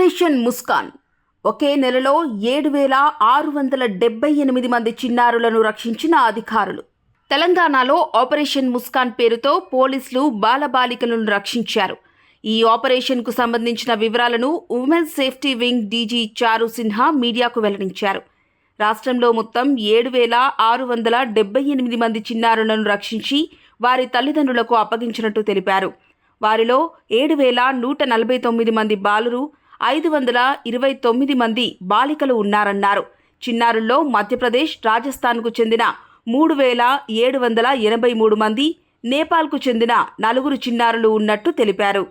Operation Muskan ఒకే నెలలో 7,678 మంది చిన్నారులను రక్షించిన అధికారులు. తెలంగాణలో ఆపరేషన్ ముస్కాన్ పేరుతో పోలీసులు బాలబాలికలను రక్షించారు. ఈ ఆపరేషన్కు సంబంధించిన వివరాలను ఉమెన్స్ సేఫ్టీ వింగ్ డీజీ చారు సిన్హా మీడియాకు వెల్లడించారు. రాష్ట్రంలో మొత్తం 7,678 మంది చిన్నారులను రక్షించి వారి తల్లిదండ్రులకు అప్పగించినట్టు తెలిపారు. వారిలో 7,149 మంది బాలురు, 529 మంది బాలికలు ఉన్నారన్నారు. చిన్నారుల్లో మధ్యప్రదేశ్, రాజస్థాన్కు చెందిన 3,783 మంది, నేపాల్కు చెందిన 4 చిన్నారులు ఉన్నట్టు తెలిపారు.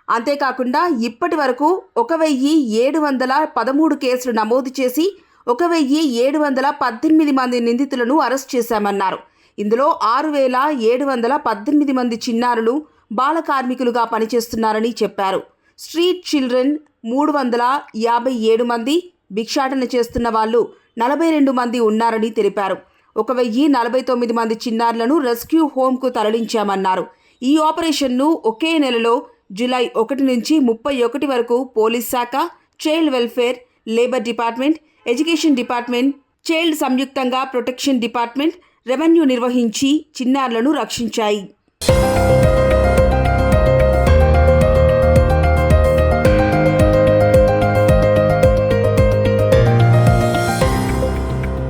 అంతేకాకుండా ఇప్పటి వరకు 1,713 కేసులు నమోదు చేసి 1,718 మంది నిందితులను అరెస్ట్ చేశామన్నారు. ఇందులో 6,718 మంది చిన్నారులు బాల కార్మికులుగా పనిచేస్తున్నారని చెప్పారు. స్ట్రీట్ చిల్డ్రన్ 357 మంది, భిక్షాటన చేస్తున్న వాళ్ళు 42 మంది ఉన్నారని తెలిపారు. 1,049 మంది చిన్నారులను రెస్క్యూ హోమ్కు తరలించామన్నారు. ఈ ఆపరేషన్ను ఒకే నెలలో జూలై 1 నుంచి 31 వరకు పోలీస్ శాఖ, child welfare, labour department, education department, child సంయుక్తంగా ప్రొటెక్షన్ డిపార్ట్మెంట్, రెవెన్యూ నిర్వహించి చిన్నారులను రక్షించాయి.